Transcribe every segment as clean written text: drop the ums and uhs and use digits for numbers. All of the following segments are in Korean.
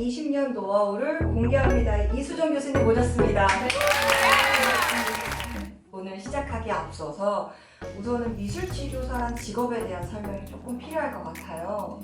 20년 노하우를 공개합니다. 이수정 교수님 모셨습니다. 오늘 시작하기에 앞서서 우선은 미술치료사란 직업에 대한 설명이 조금 필요할 것 같아요.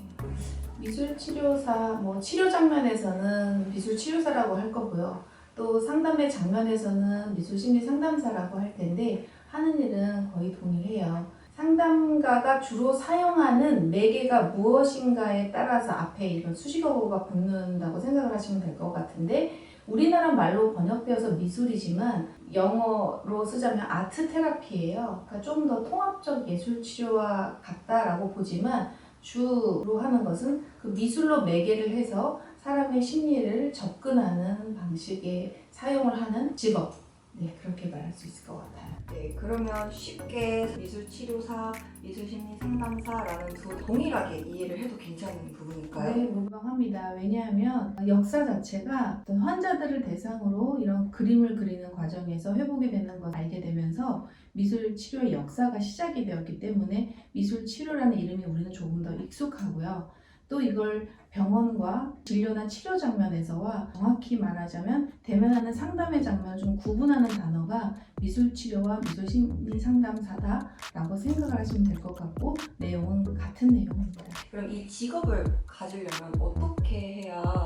미술치료사, 치료 장면에서는 미술치료사라고 할 거고요. 또 상담의 장면에서는 미술심리상담사라고 할 텐데 하는 일은 거의 동일해요. 상담가가 주로 사용하는 매개가 무엇인가에 따라서 앞에 이런 수식어가 붙는다고 생각을 하시면 될 것 같은데, 우리나라 말로 번역되어서 미술이지만 영어로 쓰자면 아트 테라피예요. 그러니까 좀 더 통합적 예술 치료와 같다라고 보지만 주로 하는 것은 그 미술로 매개를 해서 사람의 심리를 접근하는 방식에 사용을 하는 직업. 네, 그렇게 말할 수 있을 것 같아요. 네, 그러면 쉽게 미술치료사, 미술심리상담사라는 두 동일하게 이해를 해도 괜찮은 부분일까요? 네, 무방합니다. 왜냐하면 역사 자체가 어떤 환자들을 대상으로 이런 그림을 그리는 과정에서 회복이 되는 걸 알게 되면서 미술 치료의 역사가 시작이 되었기 때문에 미술 치료라는 이름이 우리는 조금 더 익숙하고요. 또 이걸 병원과 진료나 치료 장면에서와 정확히 말하자면 대면하는 상담의 장면을 좀 구분하는 단어가 미술치료와 미술심리상담사다라고 생각을 하시면 될 것 같고, 내용은 같은 내용입니다. 그럼 이 직업을 가지려면 어떻게 해야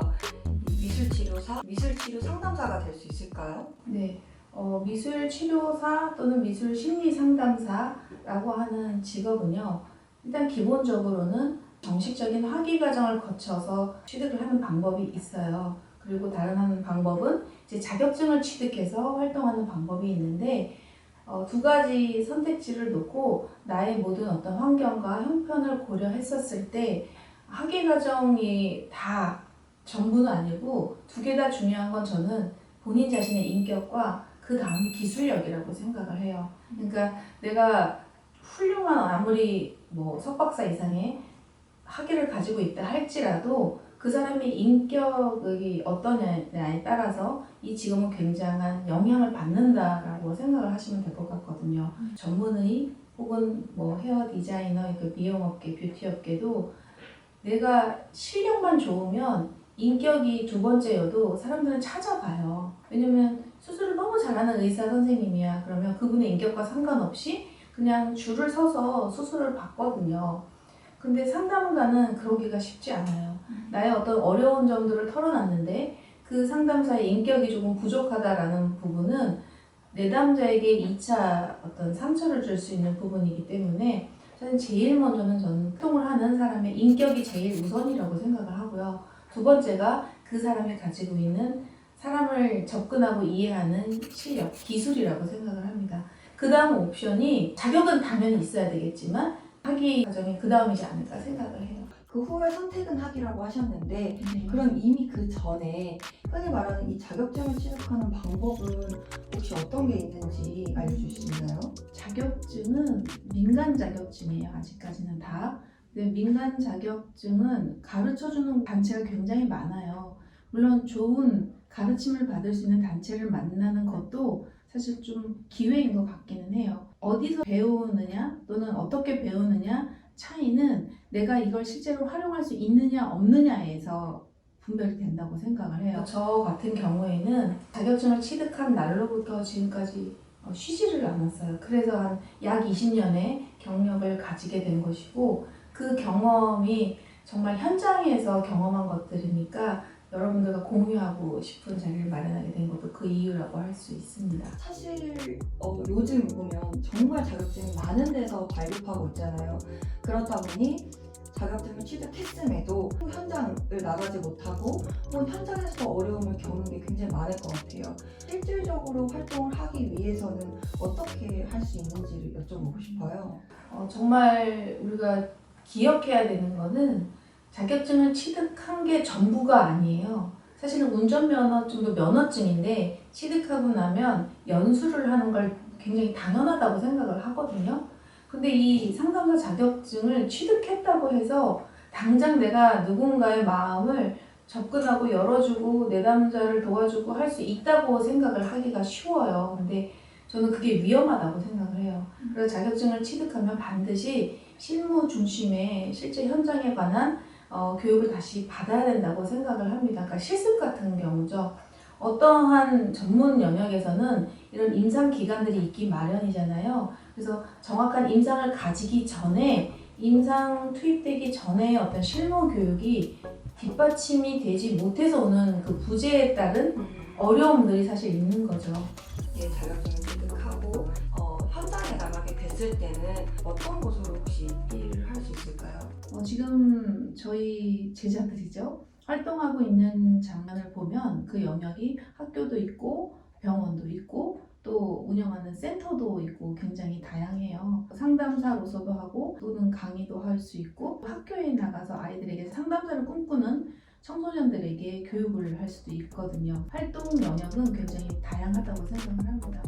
미술치료사, 미술치료상담사가 될 수 있을까요? 네, 미술치료사 또는 미술심리상담사라고 하는 직업은요, 일단 기본적으로는 정식적인 학위 과정을 거쳐서 취득을 하는 방법이 있어요. 그리고 다른 하는 방법은 이제 자격증을 취득해서 활동하는 방법이 있는데, 두 가지 선택지를 놓고 나의 모든 어떤 환경과 형편을 고려했었을 때 학위 과정이 다 전부는 아니고 두 개 다 중요한 건 저는 본인 자신의 인격과 그 다음이 기술력이라고 생각을 해요. 그러니까 내가 훌륭한 아무리 석박사 이상의 학위를 가지고 있다 할지라도 그 사람의 인격이 어떠냐에 따라서 이 직업은 굉장한 영향을 받는다라고 생각을 하시면 될 것 같거든요. 전문의 혹은 헤어 디자이너, 그 미용업계, 뷰티업계도 내가 실력만 좋으면 인격이 두 번째여도 사람들은 찾아봐요. 왜냐면 수술을 너무 잘하는 의사 선생님이야. 그러면 그분의 인격과 상관없이 그냥 줄을 서서 수술을 받거든요. 근데 상담가는 그러기가 쉽지 않아요. 나의 어떤 어려운 점들을 털어놨는데 그 상담사의 인격이 조금 부족하다라는 부분은 내담자에게 2차 어떤 상처를 줄 수 있는 부분이기 때문에 저는 제일 먼저는 소통을 하는 사람의 인격이 제일 우선이라고 생각을 하고요. 두 번째가 그 사람이 가지고 있는 사람을 접근하고 이해하는 실력, 기술이라고 생각을 합니다. 그 다음 옵션이 자격은 당연히 있어야 되겠지만 학위 과정이 그 다음이지 않을까 생각을 해요. 그 후에 선택은 학위라고 하셨는데 그럼 이미 그 전에 흔히 말하는 이 자격증을 취득하는 방법은 혹시 어떤 게 있는지 알려주실 수 있나요? 자격증은 민간 자격증이에요. 아직까지는 다. 근데 민간 자격증은 가르쳐주는 단체가 굉장히 많아요. 물론 좋은 가르침을 받을 수 있는 단체를 만나는 것도 사실 좀 기회인 것 같기는 해요. 어디서 배우느냐 또는 어떻게 배우느냐 차이는 내가 이걸 실제로 활용할 수 있느냐 없느냐에서 분별이 된다고 생각을 해요. 저 같은 경우에는 자격증을 취득한 날로부터 지금까지 쉬지를 않았어요. 그래서 한 약 20년의 경력을 가지게 된 것이고, 그 경험이 정말 현장에서 경험한 것들이니까 여러분들과 공유하고 싶은 자리를 마련하게 된 것도 그 이유라고 할 수 있습니다. 사실 요즘 보면 정말 자격증이 많은 데서 발급하고 있잖아요. 그렇다 보니 자격증을 취득했음에도 현장을 나가지 못하고 현장에서 어려움을 겪는 게 굉장히 많을 것 같아요. 실질적으로 활동을 하기 위해서는 어떻게 할 수 있는지를 여쭤보고 싶어요. 정말 우리가 기억해야 되는 거는 자격증을 취득한 게 전부가 아니에요. 사실은 운전면허증도 면허증인데 취득하고 나면 연수를 하는 걸 굉장히 당연하다고 생각을 하거든요. 근데 이 상담사 자격증을 취득했다고 해서 당장 내가 누군가의 마음을 접근하고 열어주고 내담자를 도와주고 할 수 있다고 생각을 하기가 쉬워요. 근데 저는 그게 위험하다고 생각을 해요. 그래서 자격증을 취득하면 반드시 실무 중심의 실제 현장에 관한 교육을 다시 받아야 된다고 생각을 합니다. 그러니까 실습 같은 경우죠. 어떠한 전문 영역에서는 이런 임상 기관들이 있기 마련이잖아요. 그래서 정확한 임상을 가지기 전에 임상 투입되기 전에 어떤 실무 교육이 뒷받침이 되지 못해서 오는 그 부재에 따른 어려움들이 사실 있는 거죠. 예, 자격증을 취득하고 현장에 나가게 됐을 때는 어떤 곳으로 혹시 일을 할 수 있을까요? 지금 저희 제자들이죠. 활동하고 있는 장면을 보면 그 영역이 학교도 있고 병원도 있고 또 운영하는 센터도 있고 굉장히 다양해요. 상담사로서도 하고 또는 강의도 할 수 있고 학교에 나가서 아이들에게 상담사를 꿈꾸는 청소년들에게 교육을 할 수도 있거든요. 활동 영역은 굉장히 다양하다고 생각을 합니다.